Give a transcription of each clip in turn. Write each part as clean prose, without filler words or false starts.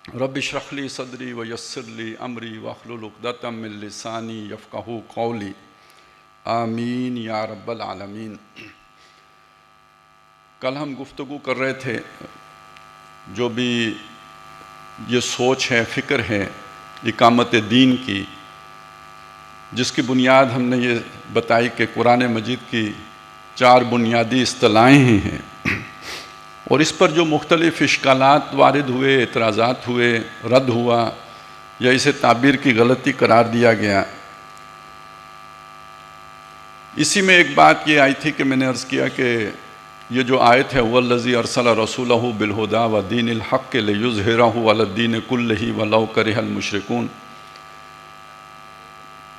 رب اشرح لی صدری ویسر لی امری واحلل عقدۃ من لسانی یفقہوا قولی آمین یا رب العالمین۔ کل ہم گفتگو کر رہے تھے جو بھی یہ سوچ ہے، فکر ہے اقامت دین کی، جس کی بنیاد ہم نے یہ بتائی کہ قرآن مجید کی 4 بنیادی اصطلاحیں ہیں، اور اس پر جو مختلف اشکالات وارد ہوئے، اعتراضات ہوئے، رد ہوا یا اسے تعبیر کی غلطی قرار دیا گیا۔ اسی میں ایک بات یہ آئی تھی کہ میں نے عرض کیا کہ یہ جو آیت ہے وَالَّذِي أَرْسَلَ رَسُولَهُ بِالْهُدَىٰ وَدِينِ الْحَقِّ لِيُظْهِرَهُ عَلَى الدِّينِ كُلِّهِ وَلَوْ كَرِهَ الْمُشْرِكُونَ،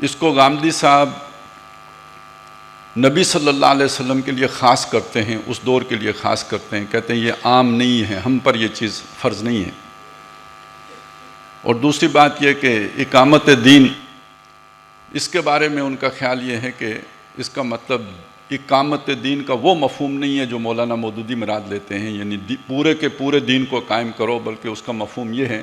اس کو غامدی صاحب نبی صلی اللہ علیہ وسلم کے لیے خاص کرتے ہیں، اس دور کے لیے خاص کرتے ہیں، کہتے ہیں یہ عام نہیں ہے، ہم پر یہ چیز فرض نہیں ہے۔ اور دوسری بات یہ کہ اقامت دین، اس کے بارے میں ان کا خیال یہ ہے کہ اس کا مطلب اقامت دین کا وہ مفہوم نہیں ہے جو مولانا مودودی مراد لیتے ہیں، یعنی پورے کے پورے دین کو قائم کرو، بلکہ اس کا مفہوم یہ ہے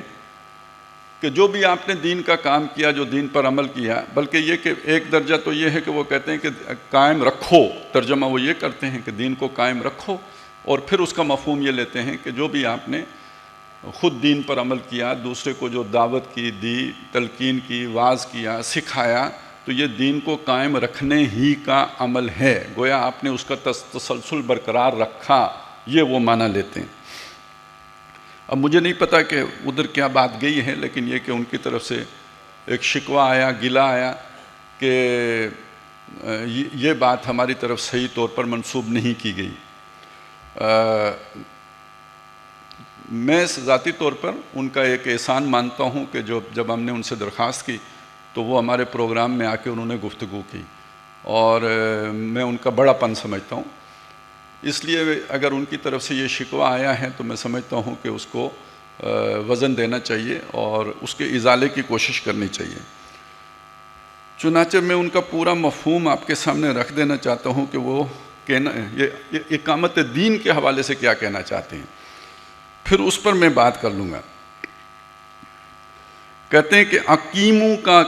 کہ جو بھی آپ نے دین کا کام کیا، جو دین پر عمل کیا، بلکہ یہ کہ ایک درجہ تو یہ ہے کہ وہ کہتے ہیں کہ قائم رکھو، ترجمہ وہ یہ کرتے ہیں کہ دین کو قائم رکھو، اور پھر اس کا مفہوم یہ لیتے ہیں کہ جو بھی آپ نے خود دین پر عمل کیا، دوسرے کو جو دعوت کی دی، تلقین کی، واعظ کیا، سکھایا، تو یہ دین کو قائم رکھنے ہی کا عمل ہے، گویا آپ نے اس کا تسلسل برقرار رکھا، یہ وہ معنی لیتے ہیں۔ اب مجھے نہیں پتا کہ ادھر کیا بات گئی ہے، لیکن یہ کہ ان کی طرف سے ایک شکوہ آیا، گلہ آیا کہ یہ بات ہماری طرف صحیح طور پر منسوب نہیں کی گئی۔ میں ذاتی طور پر ان کا ایک احسان مانتا ہوں کہ جب ہم نے ان سے درخواست کی تو وہ ہمارے پروگرام میں آ کے انہوں نے گفتگو کی، اور میں ان کا بڑا پن سمجھتا ہوں۔ اس لیے اگر ان کی طرف سے یہ شکوہ آیا ہے تو میں سمجھتا ہوں کہ اس کو وزن دینا چاہیے اور اس کے ازالے کی کوشش کرنی چاہیے۔ چنانچہ میں ان کا پورا مفہوم آپ کے سامنے رکھ دینا چاہتا ہوں کہ وہ یہ اقامت دین کے حوالے سے کیا کہنا چاہتے ہیں، پھر اس پر میں بات کر لوں گا۔ کہتے ہیں کہ اقیمو کا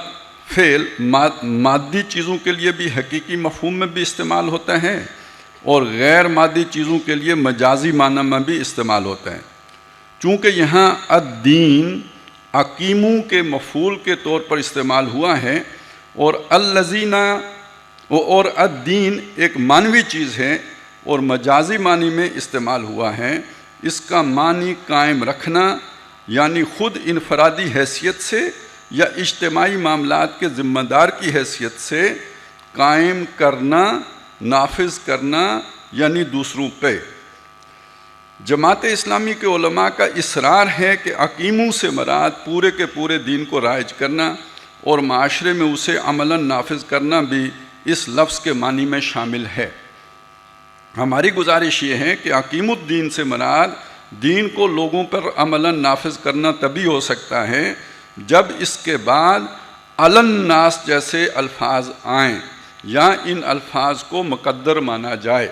فعل مادی چیزوں کے لیے بھی حقیقی مفہوم میں بھی استعمال ہوتا ہے اور غیر مادی چیزوں کے لیے مجازی معنی میں بھی استعمال ہوتا ہے۔ چونکہ یہاں الدین اقیمو کے مفعول کے طور پر استعمال ہوا ہے، اور الذین اور الدین ایک معنوی چیز ہے اور مجازی معنی میں استعمال ہوا ہے، اس کا معنی قائم رکھنا، یعنی خود انفرادی حیثیت سے یا اجتماعی معاملات کے ذمہ دار کی حیثیت سے قائم کرنا، نافذ کرنا، یعنی دوسروں پہ۔ جماعت اسلامی کے علماء کا اصرار ہے کہ اقیمو سے مراد پورے کے پورے دین کو رائج کرنا اور معاشرے میں اسے عملاً نافذ کرنا بھی اس لفظ کے معنی میں شامل ہے۔ ہماری گزارش یہ ہے کہ اقیم الدین سے مراد دین کو لوگوں پر عملاً نافذ کرنا تبھی ہو سکتا ہے جب اس کے بعد علی الناس جیسے الفاظ آئیں یا ان الفاظ کو مقدر مانا جائے،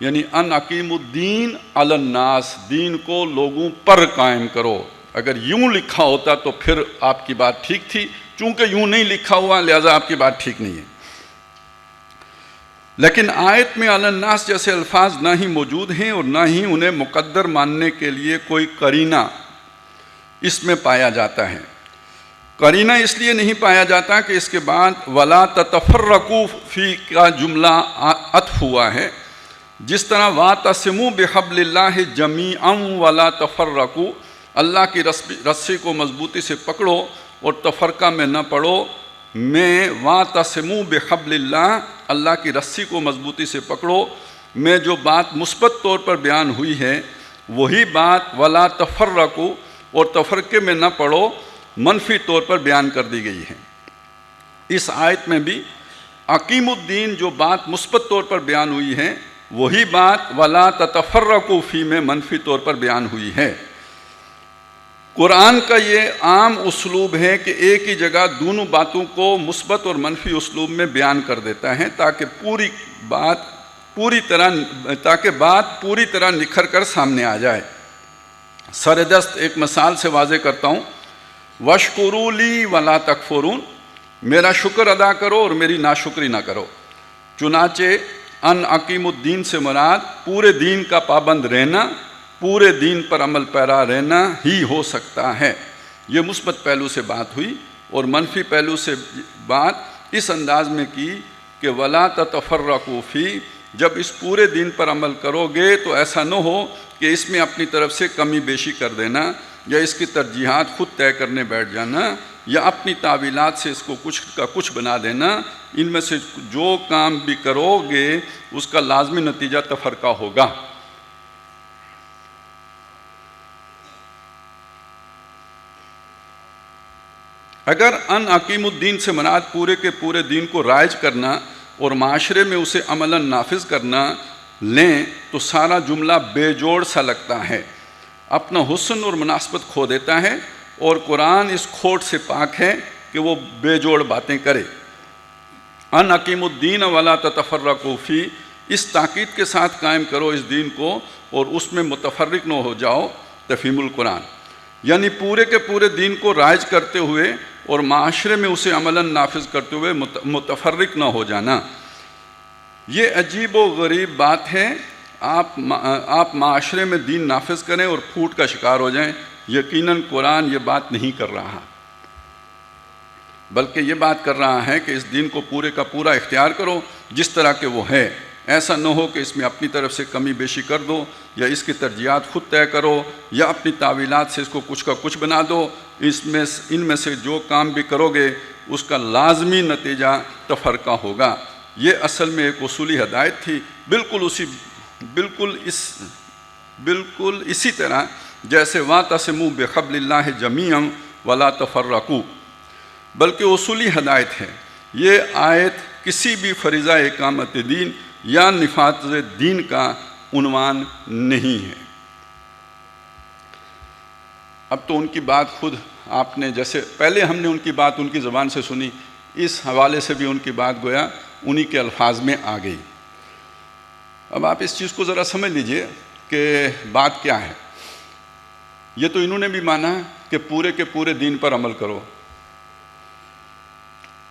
یعنی ان اقیم الدین علی الناس، دین کو لوگوں پر قائم کرو۔ اگر یوں لکھا ہوتا تو پھر آپ کی بات ٹھیک تھی، چونکہ یوں نہیں لکھا ہوا لہذا آپ کی بات ٹھیک نہیں ہے۔ لیکن آیت میں علی الناس جیسے الفاظ نہ ہی موجود ہیں اور نہ ہی انہیں مقدر ماننے کے لیے کوئی قرینہ اس میں پایا جاتا ہے۔ قرینہ اس لیے نہیں پایا جاتا کہ اس کے بعد وَلَا تَتَفَرَّقُوا فِي کا جملہ عطف ہوا ہے، جس طرح وَاعْتَصِمُوا بِحَبْلِ اللَّهِ جَمِيعًا وَلَا تَفَرَّقُوا، اللہ کی رسی کو مضبوطی سے پکڑو اور تفرقہ میں نہ پڑو، میں وَاعْتَصِمُوا بِحَبْلِ اللَّهِ، اللہ کی رسی کو مضبوطی سے پکڑو میں جو بات مثبت طور پر بیان ہوئی ہے وہی بات وَلَا تَفَرَّقُوا اور تفرقے میں نہ پڑو منفی طور پر بیان کر دی گئی ہے۔ اس آیت میں بھی اقیم الدین جو بات مثبت طور پر بیان ہوئی ہے وہی بات وَلَا تَتَفَرَّقُوا فِي میں منفی طور پر بیان ہوئی ہے۔ قرآن کا یہ عام اسلوب ہے کہ ایک ہی جگہ دونوں باتوں کو مثبت اور منفی اسلوب میں بیان کر دیتا ہے تاکہ بات پوری طرح نکھر کر سامنے آ جائے۔ سردست ایک مثال سے واضح کرتا ہوں، وَاشْكُرُوا لِي وَلَا تَكْفُرُونَ، میرا شکر ادا کرو اور میری ناشکری نہ کرو۔ چنانچہ ان عقیم الدین سے مراد پورے دین کا پابند رہنا، پورے دین پر عمل پیرا رہنا ہی ہو سکتا ہے۔ یہ مثبت پہلو سے بات ہوئی، اور منفی پہلو سے بات اس انداز میں کی کہ وَلَا تَتَفَرَّقُوا فِيهِ، جب اس پورے دین پر عمل کرو گے تو ایسا نہ ہو کہ اس میں اپنی طرف سے کمی بیشی کر دینا، یا اس کی ترجیحات خود طے کرنے بیٹھ جانا، یا اپنی تعویلات سے اس کو کچھ کا کچھ بنا دینا۔ ان میں سے جو کام بھی کرو گے اس کا لازمی نتیجہ تفرقہ ہوگا۔ اگر ان عقیم الدین سے مراد پورے کے پورے دین کو رائج کرنا اور معاشرے میں اسے عملاً نافذ کرنا لیں تو سارا جملہ بے جوڑ سا لگتا ہے، اپنا حسن اور مناسبت کھو دیتا ہے، اور قرآن اس کھوٹ سے پاک ہے کہ وہ بے جوڑ باتیں کرے۔ ان عقیم الدین ولا تتفرقوا فی، اس تاکید کے ساتھ قائم کرو اس دین کو اور اس میں متفرق نہ ہو جاؤ، تفہیم القرآن، یعنی پورے کے پورے دین کو رائج کرتے ہوئے اور معاشرے میں اسے عملاً نافذ کرتے ہوئے متفرق نہ ہو جانا۔ یہ عجیب و غریب بات ہے، آپ معاشرے میں دین نافذ کریں اور پھوٹ کا شکار ہو جائیں۔ یقیناً قرآن یہ بات نہیں کر رہا، بلکہ یہ بات کر رہا ہے کہ اس دین کو پورے کا پورا اختیار کرو جس طرح کہ وہ ہے، ایسا نہ ہو کہ اس میں اپنی طرف سے کمی بیشی کر دو، یا اس کی ترجیحات خود طے کرو، یا اپنی تعویلات سے اس کو کچھ کا کچھ بنا دو۔ ان میں سے جو کام بھی کرو گے اس کا لازمی نتیجہ تفرقہ ہوگا۔ یہ اصل میں ایک اصولی ہدایت تھی، بالکل اسی طرح جیسے وَاعْتَصِمُوا بِحَبْلِ اللَّهِ جَمِيعًا وَلَا تَفَرَّقُوا، بلکہ اصولی ہدایت ہے۔ یہ آیت کسی بھی فریضہ اقامت دین یا نفاذ دین کا عنوان نہیں ہے۔ اب تو ان کی بات خود آپ نے، جیسے پہلے ہم نے ان کی بات ان کی زبان سے سنی، اس حوالے سے بھی ان کی بات گویا انہی کے الفاظ میں آ گئی۔ اب آپ اس چیز کو ذرا سمجھ لیجئے کہ بات کیا ہے۔ یہ تو انہوں نے بھی مانا کہ پورے کے پورے دین پر عمل کرو۔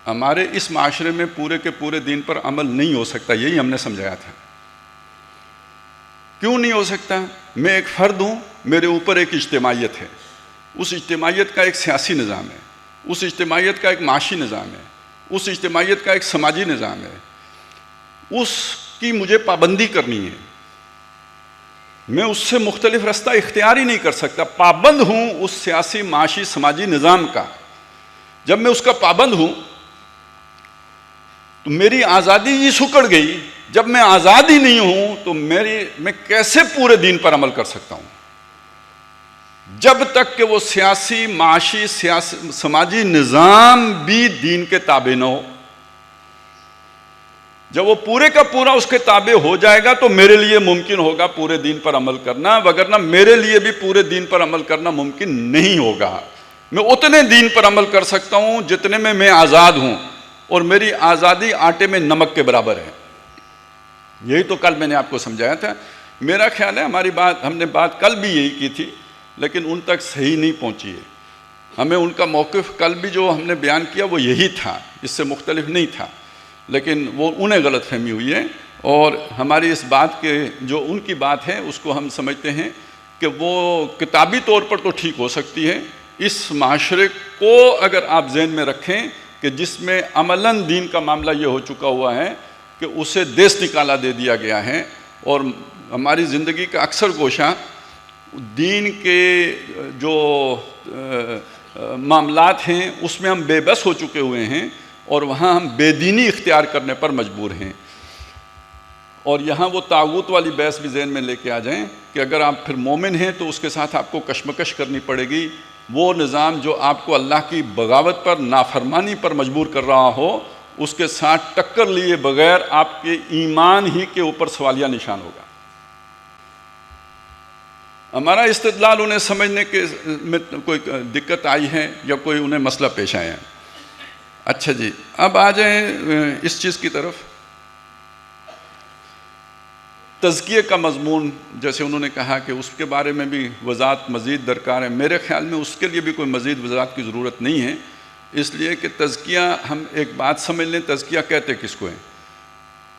ہمارے اس معاشرے میں پورے کے پورے دین پر عمل نہیں ہو سکتا، یہی ہم نے سمجھایا تھا۔ کیوں نہیں ہو سکتا؟ میں ایک فرد ہوں، میرے اوپر ایک اجتماعیت ہے، اس اجتماعیت کا ایک سیاسی نظام ہے، اس اجتماعیت کا ایک معاشی نظام ہے، اس اجتماعیت کا ایک سماجی نظام ہے، اس کی مجھے پابندی کرنی ہے۔ میں اس سے مختلف رستہ اختیار ہی نہیں کر سکتا، پابند ہوں اس سیاسی معاشی سماجی نظام کا۔ جب میں اس کا پابند ہوں تو میری آزادی ہی سکڑ گئی۔ جب میں آزاد ہی نہیں ہوں تو میں کیسے پورے دین پر عمل کر سکتا ہوں؟ جب تک کہ وہ سیاسی معاشی سماجی نظام بھی دین کے تابع نہ ہو۔ جب وہ پورے کا پورا اس کے تابع ہو جائے گا تو میرے لیے ممکن ہوگا پورے دین پر عمل کرنا، وگرنہ میرے لیے بھی پورے دین پر عمل کرنا ممکن نہیں ہوگا۔ میں اتنے دین پر عمل کر سکتا ہوں جتنے میں آزاد ہوں، اور میری آزادی آٹے میں نمک کے برابر ہے۔ یہی تو کل میں نے آپ کو سمجھایا تھا۔ میرا خیال ہے ہم نے بات کل بھی یہی کی تھی، لیکن ان تک صحیح نہیں پہنچی ہے۔ ہمیں ان کا موقف کل بھی جو ہم نے بیان کیا وہ یہی تھا، اس سے مختلف نہیں تھا، لیکن وہ انہیں غلط فہمی ہوئی ہے، اور ہماری اس بات کے جو ان کی بات ہے اس کو ہم سمجھتے ہیں کہ وہ کتابی طور پر تو ٹھیک ہو سکتی ہے۔ اس معاشرے کو اگر آپ ذہن میں رکھیں کہ جس میں عملاً دین کا معاملہ یہ ہو چکا ہوا ہے کہ اسے دیس نکالا دے دیا گیا ہے، اور ہماری زندگی کا اکثر گوشہ دین کے جو معاملات ہیں اس میں ہم بے بس ہو چکے ہوئے ہیں، اور وہاں ہم بے دینی اختیار کرنے پر مجبور ہیں۔ اور یہاں وہ طاغوت والی بحث بھی ذہن میں لے کے آ جائیں کہ اگر آپ پھر مومن ہیں تو اس کے ساتھ آپ کو کشمکش کرنی پڑے گی۔ وہ نظام جو آپ کو اللہ کی بغاوت پر، نافرمانی پر مجبور کر رہا ہو، اس کے ساتھ ٹکر لیے بغیر آپ کے ایمان ہی کے اوپر سوالیہ نشان ہوگا۔ ہمارا استدلال انہیں سمجھنے کے میں کوئی دقت آئی ہے یا کوئی انہیں مسئلہ پیش آیا ہے؟ اچھا جی، اب آ جائیں اس چیز کی طرف تزکیے کا مضمون جیسے انہوں نے کہا کہ اس کے بارے میں بھی وضاحت مزید درکار ہے، میرے خیال میں اس کے لیے بھی کوئی مزید وضاحت کی ضرورت نہیں ہے، اس لیے کہ تزکیہ، ہم ایک بات سمجھ لیں، تزکیہ کہتے کس کو ہیں؟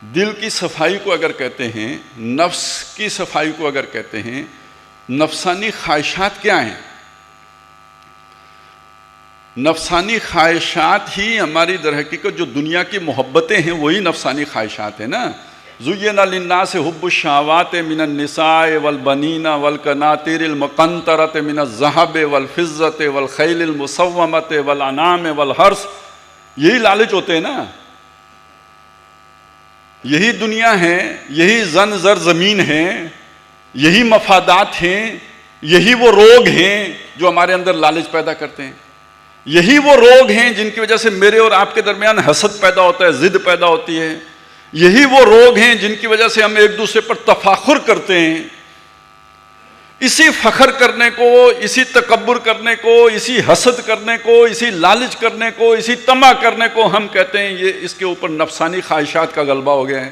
دل کی صفائی کو اگر کہتے ہیں، نفس کی صفائی کو اگر کہتے ہیں، نفسانی خواہشات کیا ہیں؟ نفسانی خواہشات ہی ہماری در حقیقت جو دنیا کی محبتیں ہیں وہی نفسانی خواہشات ہیں نا. زُيِّنَ لِلنَّاسِ حُبُّ الشَّهَوَاتِ مِنَ النِّسَاءِ وَالْبَنِينَ وَالْقَنَاطِيرِ الْمُقَنطَرَةِ مِنَ الذَّهَبِ وَالْفِضَّةِ وَالْخَيْلِ الْمُسَوَّمَةِ وَالْأَنْعَامِ وَالْحَرْثِ. یہی لالچ ہوتے ہیں نا، یہی دنیا ہے، یہی زن زر زمین ہے، یہی مفادات ہیں، یہی وہ روگ ہیں جو ہمارے اندر لالچ پیدا کرتے ہیں. یہی وہ روگ ہیں جن کی وجہ سے میرے اور آپ کے درمیان حسد پیدا ہوتا ہے، ضد پیدا ہوتی ہے. یہی وہ روگ ہیں جن کی وجہ سے ہم ایک دوسرے پر تفاخر کرتے ہیں. اسی فخر کرنے کو، اسی تکبر کرنے کو، اسی حسد کرنے کو، اسی لالچ کرنے کو، اسی طمع کرنے کو ہم کہتے ہیں یہ اس کے اوپر نفسانی خواہشات کا غلبہ ہو گیا ہے.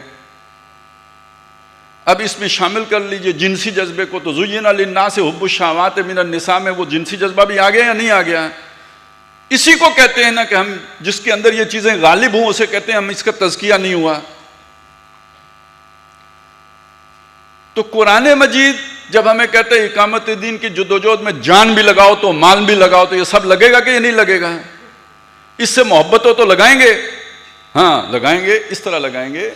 اب اس میں شامل کر لیجئے جنسی جذبے کو، تو زُيِّنَ لِلنَّاسِ حُبُّ الشَّهَوَاتِ مِنَ النِّسَاءِ میں وہ جنسی جذبہ بھی آ گیا یا نہیں آ گیا؟ اسی کو کہتے ہیں نا کہ ہم جس کے اندر یہ چیزیں غالب ہوں اسے کہتے ہیں ہم اس کا تزکیہ نہیں ہوا. تو قرآن مجید جب ہمیں کہتے ہیں اقامت دین کی جدوجہد میں جان بھی لگاؤ تو مال بھی لگاؤ، تو یہ سب لگے گا کہ یہ نہیں لگے گا؟ اس سے محبت ہو تو لگائیں گے، ہاں لگائیں گے. اس طرح لگائیں گے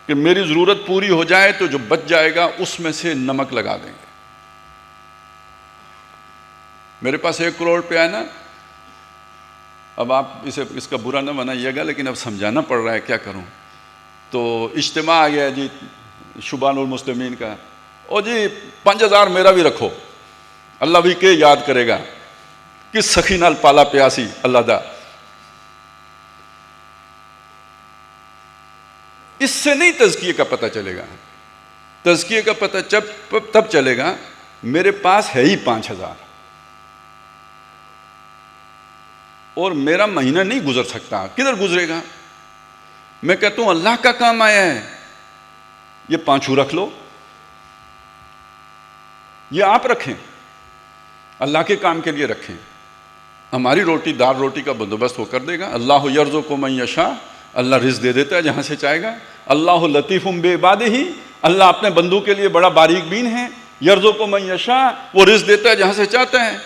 کہ میری ضرورت پوری ہو جائے تو جو بچ جائے گا اس میں سے نمک لگا دیں گے. میرے پاس 1 کروڑ روپیہ ہے نا، اب آپ اس کا برا نہ بنائیے گا لیکن اب سمجھانا پڑ رہا ہے، کیا کروں. تو اجتماع آ گیا جی شبان المسلمین کا، او جی 5000 میرا بھی رکھو، اللہ بھی کہ یاد کرے گا کس سخی نال پالا پیاسی اللہ دا. اس سے نہیں تزکیے کا پتہ چلے گا. تزکیے کا پتہ تب چلے گا میرے پاس ہے ہی 5000 اور میرا مہینہ نہیں گزر سکتا. کدھر گزرے گا؟ میں کہتا ہوں اللہ کا کام آیا ہے، یہ 5 رکھ لو، یہ آپ رکھیں، اللہ کے کام کے لیے رکھیں. ہماری روٹی دار روٹی کا بندوبست وہ کر دے گا. اللہ یرزق من یشاء، اللہ رزق دے دیتا ہے جہاں سے چاہے گا. اللہ لطیف بعبادہ، اللہ اپنے بندوں کے لیے بڑا باریک بین ہے. یرزق من یشاء، وہ رزق دیتا ہے جہاں سے چاہتا ہے.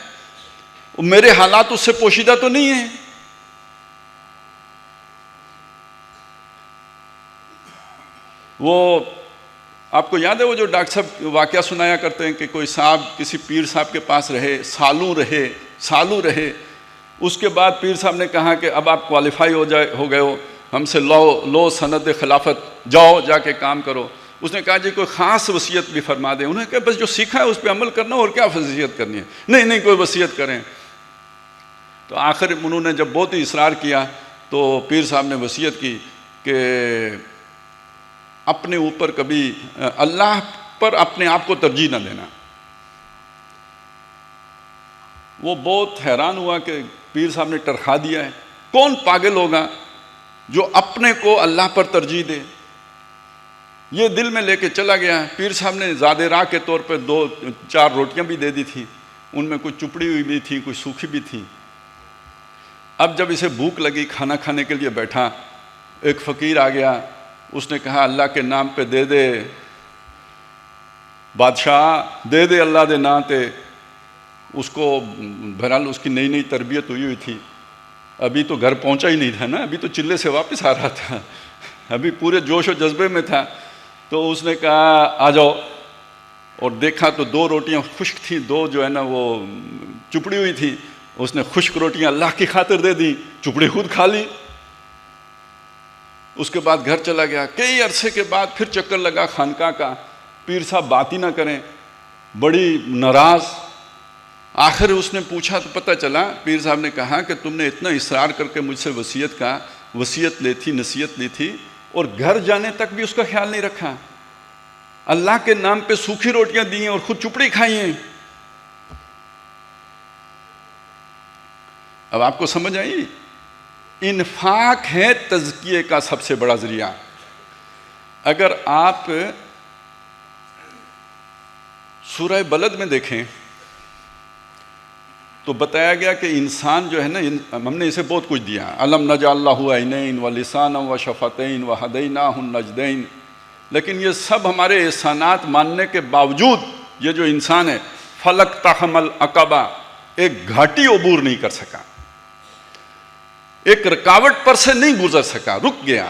میرے حالات اس سے پوشیدہ تو نہیں ہیں. وہ آپ کو یاد ہے وہ جو ڈاکٹر صاحب واقعہ سنایا کرتے ہیں کہ کوئی صاحب کسی پیر صاحب کے پاس رہے، سالوں رہے. اس کے بعد پیر صاحب نے کہا کہ اب آپ کوالیفائی ہو گئے ہو، ہم سے لو سند خلافت، جاؤ جا کے کام کرو. اس نے کہا جی کوئی خاص وصیت بھی فرما دیں. انہوں نے کہا بس جو سیکھا ہے اس پہ عمل کرنا، اور کیا وصیت کرنی ہے؟ نہیں کوئی وصیت کریں. تو آخر انہوں نے جب بہت ہی اصرار کیا تو پیر صاحب نے وصیت کی کہ اپنے اوپر کبھی اللہ پر اپنے آپ کو ترجیح نہ دینا. وہ بہت حیران ہوا کہ پیر صاحب نے ٹرخا دیا ہے. کون پاگل ہوگا جو اپنے کو اللہ پر ترجیح دے؟ یہ دل میں لے کے چلا گیا. پیر صاحب نے زادِ راہ کے طور پہ 2-4 روٹیاں بھی دے دی تھیں، ان میں کچھ چپڑی ہوئی بھی تھی، کچھ سوکھی بھی تھی. اب جب اسے بھوک لگی، کھانا کھانے کے لیے بیٹھا، ایک فقیر آ گیا. اس نے کہا اللہ کے نام پہ دے دے بادشاہ، دے دے اللہ دے نام تے. اس کو بہرحال اس کی نئی تربیت ہوئی تھی، ابھی تو گھر پہنچا ہی نہیں تھا نا، ابھی تو چلے سے واپس آ رہا تھا، ابھی پورے جوش و جذبے میں تھا. تو اس نے کہا آ جاؤ، اور دیکھا تو 2 روٹیاں خشک تھیں، 2 جو ہے نا وہ چپڑی ہوئی تھی. اس نے خشک روٹیاں اللہ کی خاطر دے دی، چپڑی خود کھا لی. اس کے بعد گھر چلا گیا. کئی عرصے کے بعد پھر چکر لگا خانقاہ کا. پیر صاحب بات ہی نہ کریں، بڑی ناراض. آخر اس نے پوچھا تو پتہ چلا، پیر صاحب نے کہا کہ تم نے اتنا اصرار کر کے مجھ سے وصیت لی تھی، نصیحت لی تھی، اور گھر جانے تک بھی اس کا خیال نہیں رکھا. اللہ کے نام پہ سوکھی روٹیاں دی ہیں اور خود چپڑی کھائی ہیں. اب آپ کو سمجھ آئی؟ انفاق ہے تزکیے کا سب سے بڑا ذریعہ. اگر آپ سورہ بلد میں دیکھیں تو بتایا گیا کہ انسان جو ہے نا، ہم نے اسے بہت کچھ دیا. الم نجعل لہ عینین ولسانا وشفتین وہدیناہ النجدین. لیکن یہ سب ہمارے احسانات ماننے کے باوجود یہ جو انسان ہے فلک تحم العقبہ، ایک گھاٹی عبور نہیں کر سکا، ایک رکاوٹ پر سے نہیں گزر سکا، رک گیا.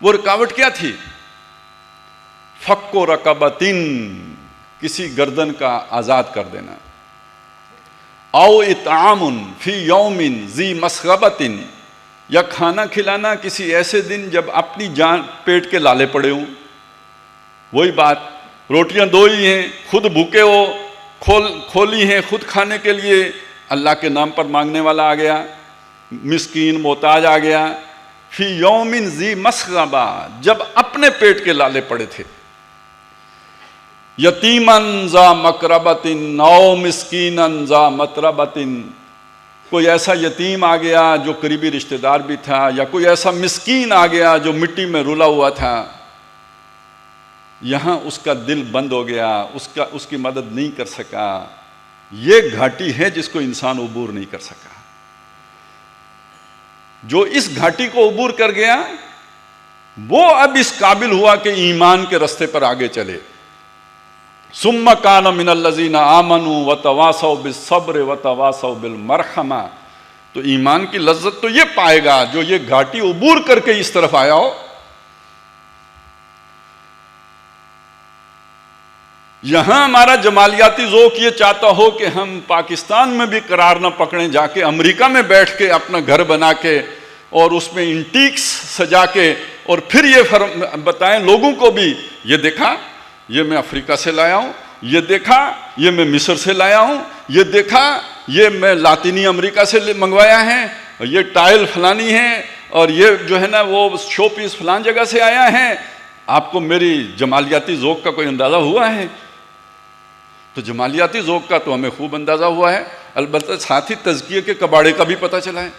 وہ رکاوٹ کیا تھی؟ فک و رقبتن، کسی گردن کا آزاد کر دینا. او اطعام فی یوم ذی مسغبۃ، یا کھانا کھلانا کسی ایسے دن جب اپنی جان پیٹ کے لالے پڑے ہوں. وہی بات، روٹیاں دو ہی ہیں، خود بھوکے ہو، کھولی ہیں خود کھانے کے لیے، اللہ کے نام پر مانگنے والا آ گیا، مسکین محتاج آ گیا. فی یوم ذی مسغبہ، جب اپنے پیٹ کے لالے پڑے تھے. یتیمن ذا مقربتن او مسکینن ذا متربتن، کوئی ایسا یتیم آ گیا جو قریبی رشتہ دار بھی تھا، یا کوئی ایسا مسکین آ گیا جو مٹی میں رلا ہوا تھا. یہاں اس کا دل بند ہو گیا، اس کی مدد نہیں کر سکا. یہ گھاٹی ہے جس کو انسان عبور نہیں کر سکا. جو اس گھاٹی کو عبور کر گیا وہ اب اس قابل ہوا کہ ایمان کے رستے پر آگے چلے. ثم کان من الذین آمنوا وتواصوا بالصبر وتواصوا بالمرحمہ. تو ایمان کی لذت تو یہ پائے گا جو یہ گھاٹی عبور کر کے اس طرف آیا ہو. یہاں ہمارا جمالیاتی ذوق یہ چاہتا ہو کہ ہم پاکستان میں بھی قرار نہ پکڑیں، جا کے امریکہ میں بیٹھ کے اپنا گھر بنا کے اور اس میں انٹیکس سجا کے اور پھر یہ بتائیں لوگوں کو بھی، یہ دیکھا یہ میں افریقہ سے لایا ہوں، یہ دیکھا یہ میں مصر سے لایا ہوں، یہ دیکھا یہ میں لاطینی امریکہ سے منگوایا ہے، یہ ٹائل فلانی ہے، اور یہ جو ہے نا وہ شو پیس فلان جگہ سے آیا ہے. آپ کو میری جمالیاتی ذوق کا کوئی اندازہ ہوا ہے؟ تو جمالیاتی ذوق کا تو ہمیں خوب اندازہ ہوا ہے، البتہ ساتھ ہی تزکیے کے کباڑے کا بھی پتہ چلا ہے.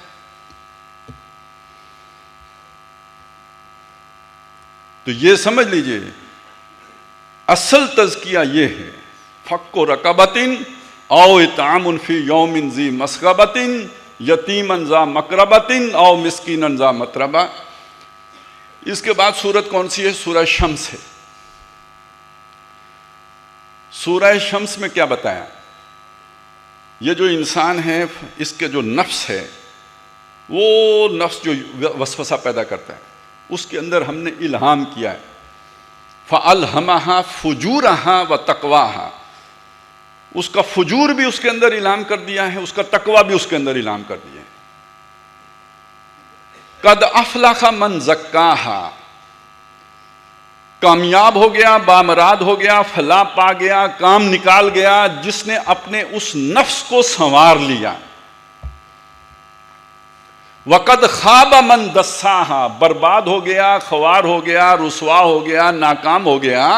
تو یہ سمجھ لیجئے اصل تزکیہ یہ ہے، فک و رقبتن او اطعام فی یوم ذی مسغبۃ یتیما ذا مقربۃ او مسکینا ذا متربہ. اس کے بعد سورت کون سی ہے؟ سورہ شمس ہے. سورہ شمس میں کیا بتایا؟ یہ جو انسان ہے اس کے جو نفس ہے، وہ نفس جو وسوسہ پیدا کرتا ہے، اس کے اندر ہم نے الہام کیا ہے. فَأَلْهَمَهَا فُجُورَهَا وَتَقْوَاهَا، اس کا فجور بھی اس کے اندر الہام کر دیا ہے، اس کا تقوی بھی اس کے اندر الہام کر دیا ہے. قَدْ أَفْلَحَ مَنْ زَكَّاهَا، کامیاب ہو گیا، بامراد ہو گیا، فلاح پا گیا، کام نکال گیا جس نے اپنے اس نفس کو سنوار لیا. وَقَدْ خَابَ مَنْ دَسَّاهَا، برباد ہو گیا، خوار ہو گیا، رسوا ہو گیا، ناکام ہو گیا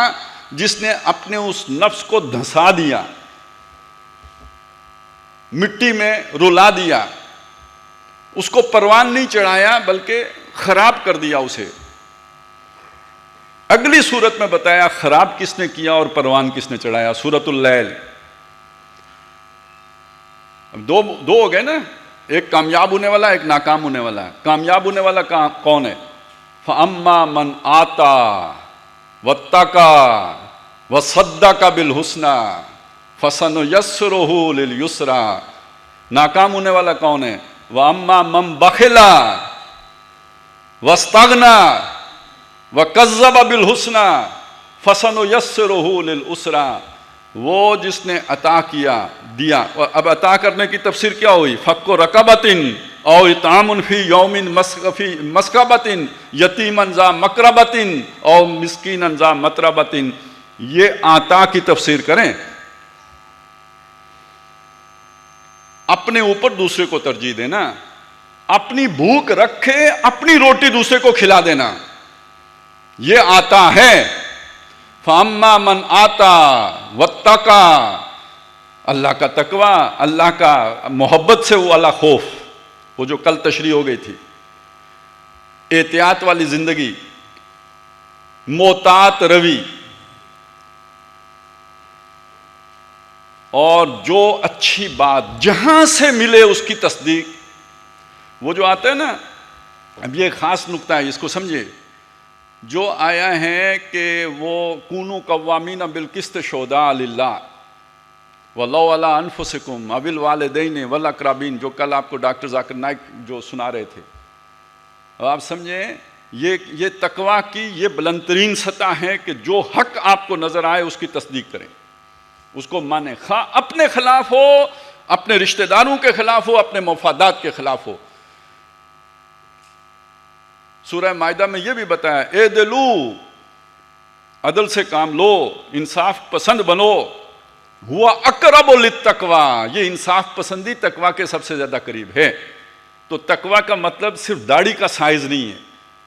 جس نے اپنے اس نفس کو دھسا دیا، مٹی میں رلا دیا، اس کو پروان نہیں چڑھایا بلکہ خراب کر دیا اسے. اگلی صورت میں بتایا خراب کس نے کیا اور پروان کس نے چڑھایا. سورۃ اللیل. دو ہو گئے نا، ایک کامیاب ہونے والا، ایک ناکام ہونے والا. کامیاب ہونے والا کون ہے؟ فَأَمَّا مَنْ آتَى وَاتَّقَى وَصَدَّقَ بِالْحُسْنَى فَسَنُيَسِّرُهُ لِلْيُسْرَى. ناکام ہونے والا کون ہے؟ وَأَمَّا مَنْ بَخِلَ وَاسْتَغْنَى وَكَذَّبَ بِالْحُسْنَى فَسَنُيَسِّرُهُ لِلْعُسْرَى. وہ جس نے عطا کیا، دیا. اب عطا کرنے کی تفسیر کیا ہوئی؟ فَكُّ رَقَبَةٍ او اطعام فی یوم مسغبۃ یتیما ذا مقربۃ او مسکینا ذا متربۃ. یہ عطا کی تفسیر کریں. اپنے اوپر دوسرے کو ترجیح دینا، اپنی بھوک رکھے اپنی روٹی دوسرے کو کھلا دینا، یہ آتا ہے. فَأَمَّا مَنْ آتَى وَاتَّقَى، اللہ کا تقوی، اللہ کا محبت سے وہ والا خوف، وہ جو کل تشریح ہو گئی تھی، احتیاط والی زندگی، محتاط روی، اور جو اچھی بات جہاں سے ملے اس کی تصدیق. وہ جو آتا ہے نا، اب یہ خاص نقطہ ہے، اس کو سمجھے. جو آیا ہے کہ وہ کونوا قوامین بالقسط شہداء للہ ولو علی انفسکم او الوالدین والاقربین، جو کل آپ کو ڈاکٹر ذاکر نائک جو سنا رہے تھے. اب آپ سمجھیں یہ تقویٰ کی یہ بلند ترین سطح ہے کہ جو حق آپ کو نظر آئے اس کی تصدیق کریں، اس کو مانیں، خواہ اپنے خلاف ہو، اپنے رشتہ داروں کے خلاف ہو، اپنے مفادات کے خلاف ہو. سورہ مائدہ میں یہ بھی بتایا، اے دلو، عدل سے کام لو، انصاف پسند بنو، ہوا اقرب للتقویٰ، یہ انصاف پسندی تقویٰ کے سب سے زیادہ قریب ہے. تو تقویٰ کا مطلب صرف داڑھی کا سائز نہیں ہے،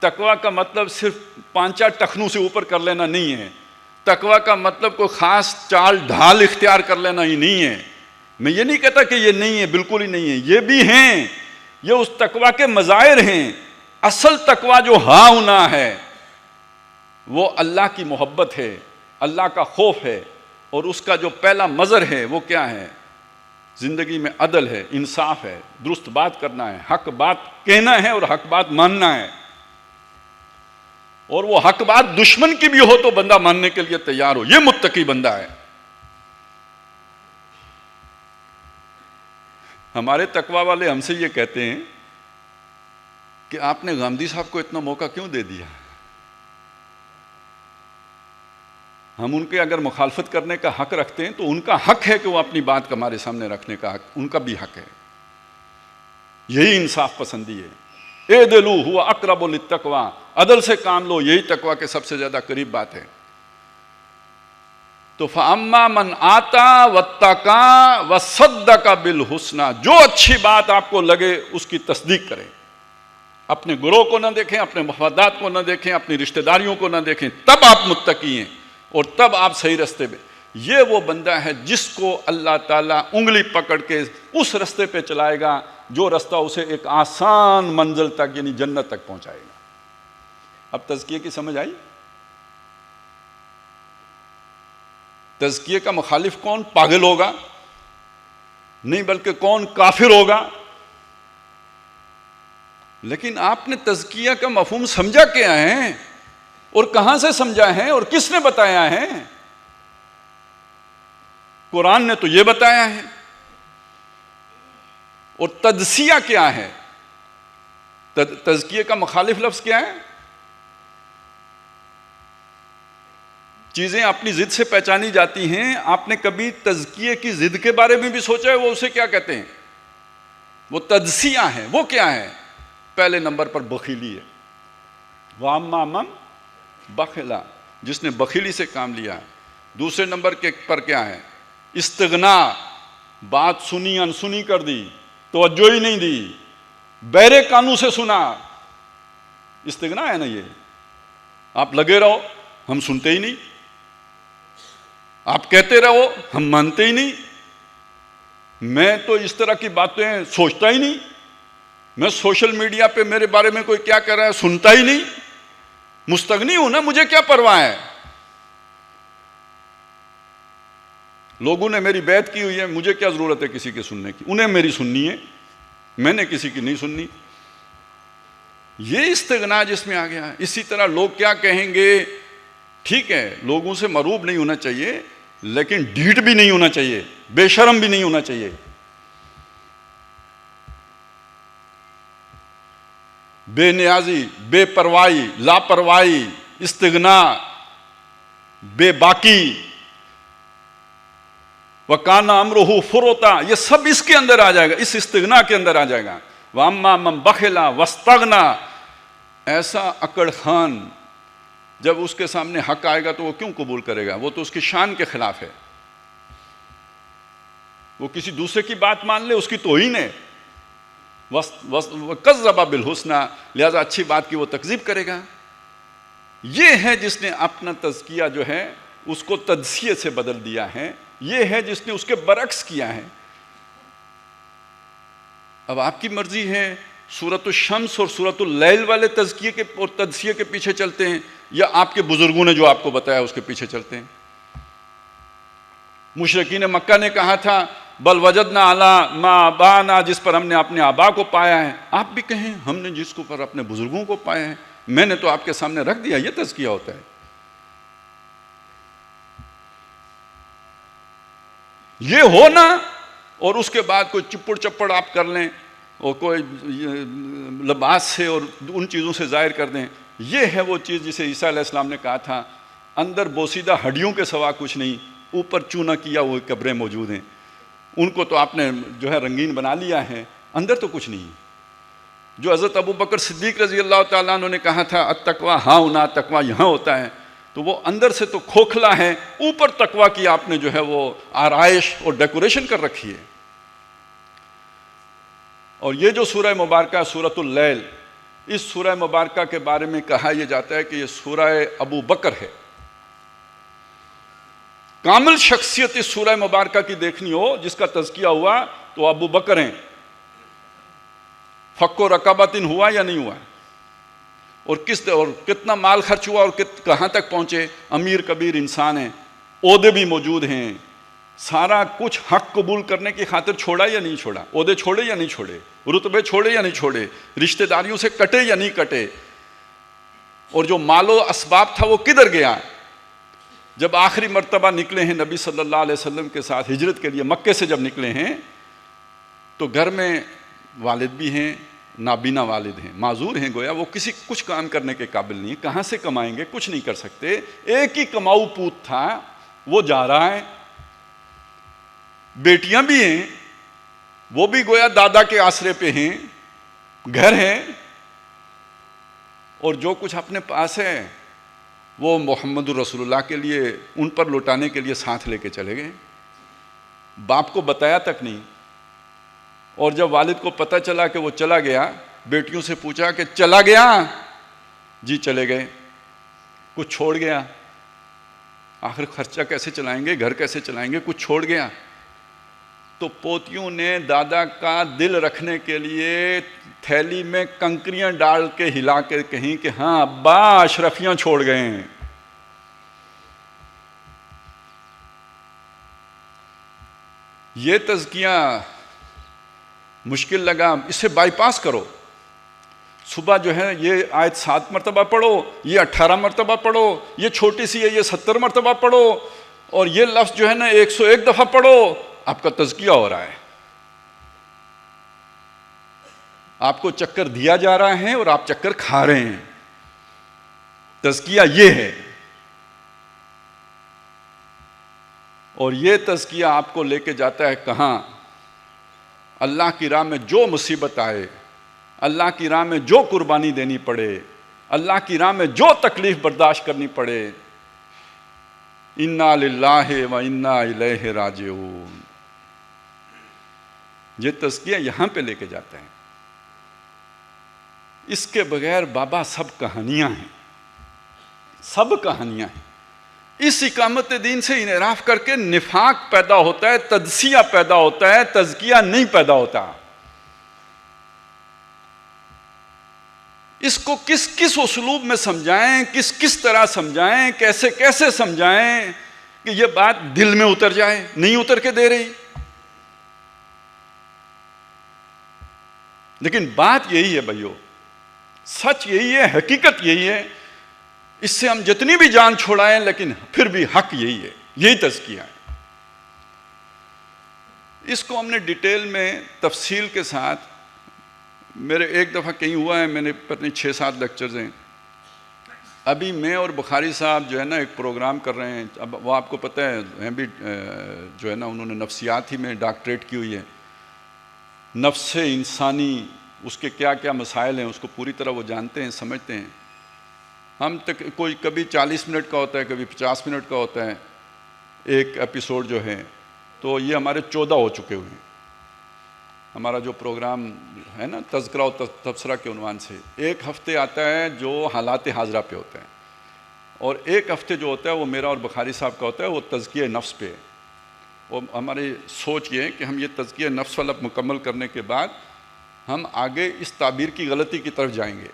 تقویٰ کا مطلب صرف پانچا ٹخنوں سے اوپر کر لینا نہیں ہے، تقویٰ کا مطلب کوئی خاص چال ڈھال اختیار کر لینا ہی نہیں ہے. میں یہ نہیں کہتا کہ یہ نہیں ہے، بالکل ہی نہیں ہے، یہ بھی ہیں، یہ اس تقویٰ کے مظاہر ہیں. اصل تقویٰ جو ہاں ہونا ہے وہ اللہ کی محبت ہے، اللہ کا خوف ہے، اور اس کا جو پہلا مظہر ہے وہ کیا ہے؟ زندگی میں عدل ہے، انصاف ہے، درست بات کرنا ہے، حق بات کہنا ہے اور حق بات ماننا ہے. اور وہ حق بات دشمن کی بھی ہو تو بندہ ماننے کے لیے تیار ہو، یہ متقی بندہ ہے. ہمارے تقویٰ والے ہم سے یہ کہتے ہیں کہ آپ نے گاندھی صاحب کو اتنا موقع کیوں دے دیا؟ ہم ان کے اگر مخالفت کرنے کا حق رکھتے ہیں تو ان کا حق ہے کہ وہ اپنی بات ہمارے سامنے رکھنے کا حق ان کا بھی حق ہے. یہی انصاف پسندی ہے. اے دلو ہوا اقرب للتقویٰ، عدل سے کام لو، یہی تقویٰ کے سب سے زیادہ قریب بات ہے. تو فَأَمَّا مَنْ آتَا وَاتَّقَا وَصَدَّقَ بِالْحُسْنَى، جو اچھی بات آپ کو لگے اس کی تصدیق کریں. اپنے گروہ کو نہ دیکھیں، اپنے مفادات کو نہ دیکھیں، اپنی رشتہ داریوں کو نہ دیکھیں، تب آپ متقی ہیں اور تب آپ صحیح رستے پہ. یہ وہ بندہ ہے جس کو اللہ تعالیٰ انگلی پکڑ کے اس رستے پہ چلائے گا جو رستہ اسے ایک آسان منزل تک یعنی جنت تک پہنچائے گا. اب تزکیے کی سمجھ آئی؟ تزکیے کا مخالف کون؟ پاگل ہوگا نہیں، بلکہ کون؟ کافر ہوگا. لیکن آپ نے تزکیہ کا مفہوم سمجھا کیا ہے اور کہاں سے سمجھا ہے اور کس نے بتایا ہے؟ قرآن نے تو یہ بتایا ہے. اور تجزیہ کیا ہے؟ تزکیے کا مخالف لفظ کیا ہے؟ چیزیں اپنی ضد سے پہچانی جاتی ہیں. آپ نے کبھی تزکیے کی ضد کے بارے میں بھی سوچا ہے وہ اسے کیا کہتے ہیں؟ وہ تجزیہ ہے. وہ کیا ہے؟ پہلے نمبر پر بخیلی ہے. وَأَمَّا مَنْ بَخِلَ، جس نے بخیلی سے کام لیا ہے. دوسرے نمبر کے پر کیا ہے؟ استغنا، بات سنی انسنی کر دی، توجہ ہی نہیں دی، بہرے کانوں سے سنا. استغنا ہے نا یہ. آپ لگے رہو، ہم سنتے ہی نہیں، آپ کہتے رہو، ہم مانتے ہی نہیں، میں تو اس طرح کی باتیں سوچتا ہی نہیں، میں سوشل میڈیا پہ میرے بارے میں کوئی کیا کر رہا ہے سنتا ہی نہیں، مستغنی ہوں نا، مجھے کیا پرواہ ہے. لوگوں نے میری بیعت کی ہوئی ہے، مجھے کیا ضرورت ہے کسی کے سننے کی، انہیں میری سننی ہے، میں نے کسی کی نہیں سننی. یہ استغنا جس میں آ گیا ہے. اسی طرح لوگ کیا کہیں گے، ٹھیک ہے لوگوں سے مروب نہیں ہونا چاہیے لیکن ڈھیٹ بھی نہیں ہونا چاہیے، بے شرم بھی نہیں ہونا چاہیے. بے نیازی، بے پرواہی، لاپرواہی، استغنا، بے باکی، وَكَانَ أَمْرُهُ فُرُطًا، یہ سب اس کے اندر آ جائے گا، اس استغنا کے اندر آ جائے گا. وَأَمَّا مَنْ بَخِلَ وَاسْتَغْنَى، ایسا اکڑ خان جب اس کے سامنے حق آئے گا تو وہ کیوں قبول کرے گا؟ وہ تو اس کی شان کے خلاف ہے. وہ کسی دوسرے کی بات مان لے، اس کی توہین ہے. وَكَذَّبَ بِالْحُسْنَى، لہذا اچھی بات کی وہ تکذیب کرے گا. یہ ہے جس نے اپنا تزکیہ جو ہے اس کو تجزیے سے بدل دیا ہے. یہ ہے جس نے اس کے برعکس کیا ہے. اب آپ کی مرضی ہے سورۃ الشمس اور سورۃ اللیل والے تزکیے کے اور تجزیے کے پیچھے چلتے ہیں یا آپ کے بزرگوں نے جو آپ کو بتایا اس کے پیچھے چلتے ہیں. مشرکین مکہ نے کہا تھا بل وجدنا علی ما آبانا، جس پر ہم نے اپنے آبا کو پایا ہے. آپ بھی کہیں ہم نے جس کو پر اپنے بزرگوں کو پایا ہے. میں نے تو آپ کے سامنے رکھ دیا. یہ تزکیہ ہوتا ہے. یہ ہونا اور اس کے بعد کوئی چپڑ چپڑ آپ کر لیں اور کوئی لباس سے اور ان چیزوں سے ظاہر کر دیں. یہ ہے وہ چیز جسے عیسیٰ علیہ السلام نے کہا تھا اندر بوسیدہ ہڈیوں کے سوا کچھ نہیں، اوپر چونا کیا ہوئے قبریں موجود ہیں. ان کو تو آپ نے جو ہے رنگین بنا لیا ہے، اندر تو کچھ نہیں. جو حضرت ابو بکر صدیق رضی اللہ تعالیٰ عنہ نے کہا تھا التقویٰ ہاں ہونا، تقویٰ یہاں ہوتا ہے، تو وہ اندر سے تو کھوکھلا ہے، اوپر تقویٰ کی آپ نے جو ہے وہ آرائش اور ڈیکوریشن کر رکھی ہے. اور یہ جو سورہ مبارکہ سورۃ اللیل، اس سورہ مبارکہ کے بارے میں کہا یہ جاتا ہے کہ یہ سورہ ابو بکر ہے. کامل شخصیت اس سورہ مبارکہ کی دیکھنی ہو، جس کا تزکیہ ہوا تو ابو بکر ہیں. فک و رقابت ہوا یا نہیں ہوا، اور کتنا مال خرچ ہوا اور کہاں تک پہنچے. امیر کبیر انسان ہیں، عہدے بھی موجود ہیں، سارا کچھ حق قبول کرنے کی خاطر چھوڑا یا نہیں چھوڑا، عہدے چھوڑے یا نہیں چھوڑے، رتبے چھوڑے یا نہیں چھوڑے، رشتہ داریوں سے کٹے یا نہیں کٹے، اور جو مال و اسباب تھا وہ کدھر گیا. جب آخری مرتبہ نکلے ہیں نبی صلی اللہ علیہ وسلم کے ساتھ ہجرت کے لیے، مکے سے جب نکلے ہیں تو گھر میں والد بھی ہیں، نابینا والد ہیں، معذور ہیں، گویا وہ کچھ کام کرنے کے قابل نہیں. کہاں سے کمائیں گے، کچھ نہیں کر سکتے. ایک ہی کماؤ پوت تھا، وہ جا رہا ہے. بیٹیاں بھی ہیں، وہ بھی گویا دادا کے آسرے پہ ہیں، گھر ہے، اور جو کچھ اپنے پاس ہے وہ محمد رسول اللہ کے لیے ان پر لوٹانے کے لیے ساتھ لے کے چلے گئے. باپ کو بتایا تک نہیں. اور جب والد کو پتہ چلا کہ وہ چلا گیا، بیٹیوں سے پوچھا کہ چلا گیا؟ جی چلے گئے. کچھ چھوڑ گیا؟ آخر خرچہ کیسے چلائیں گے، گھر کیسے چلائیں گے، کچھ چھوڑ گیا. تو پوتیوں نے دادا کا دل رکھنے کے لیے تھیلی میں کنکریاں ڈال کے ہلا کے کہیں کہ ہاں ابا اشرفیاں چھوڑ گئے ہیں. یہ تزکیہ مشکل لگا، اسے بائی پاس کرو. صبح جو ہے یہ آیت 7 مرتبہ پڑھو، یہ 18 مرتبہ پڑھو، یہ چھوٹی سی ہے یہ 70 مرتبہ پڑھو، اور یہ لفظ جو ہے نا 101 دفعہ پڑھو. آپ کا تزکیہ ہو رہا ہے. آپ کو چکر دیا جا رہا ہے اور آپ چکر کھا رہے ہیں. تزکیہ یہ ہے. اور یہ تزکیہ آپ کو لے کے جاتا ہے کہاں؟ اللہ کی راہ میں جو مصیبت آئے، اللہ کی راہ میں جو قربانی دینی پڑے، اللہ کی راہ میں جو تکلیف برداشت کرنی پڑے، انا للہ و انا الیہ راجعون. یہ تزکیہ یہاں پہ لے کے جاتا ہے. اس کے بغیر بابا سب کہانیاں ہیں، سب کہانیاں ہیں. اس اقامت دین سے انحراف کر کے نفاق پیدا ہوتا ہے، تجزیہ پیدا ہوتا ہے، تزکیہ نہیں پیدا ہوتا. اس کو کس کس اسلوب میں سمجھائیں، کس کس طرح سمجھائیں، کیسے کیسے سمجھائیں کہ یہ بات دل میں اتر جائے. نہیں اتر کے دے رہی. لیکن بات یہی ہے بھائیو، سچ یہی ہے، حقیقت یہی ہے. اس سے ہم جتنی بھی جان چھوڑائیں لیکن پھر بھی حق یہی ہے، یہی تزکیہ ہے. اس کو ہم نے ڈیٹیل میں تفصیل کے ساتھ، میرے ایک دفعہ کہیں ہوا ہے، میں نے پتہ 6-7 لیکچرز ہیں. ابھی میں اور بخاری صاحب جو ہے نا ایک پروگرام کر رہے ہیں. اب وہ آپ کو پتہ ہے ہیں بھی جو ہے نا انہوں نے نفسیات ہی میں ڈاکٹریٹ کی ہوئی ہے. نفس انسانی، اس کے کیا کیا مسائل ہیں اس کو پوری طرح وہ جانتے ہیں، سمجھتے ہیں. ہم تک کوئی کبھی 40 منٹ کا ہوتا ہے، کبھی 50 منٹ کا ہوتا ہے ایک ایپیسوڈ جو ہے. تو یہ ہمارے 14 ہو چکے ہوئے ہیں. ہمارا جو پروگرام ہے نا تذکرہ و تبصرہ کے عنوان سے، ایک ہفتے آتا ہے جو حالات حاضرہ پہ ہوتا ہے، اور ایک ہفتے جو ہوتا ہے وہ میرا اور بخاری صاحب کا ہوتا ہے، وہ تزکیہ نفس پہ. اور ہماری سوچ یہ ہے کہ ہم یہ تزکیہ نفس والا مکمل کرنے کے بعد ہم آگے اس تعبیر کی غلطی کی طرف جائیں گے،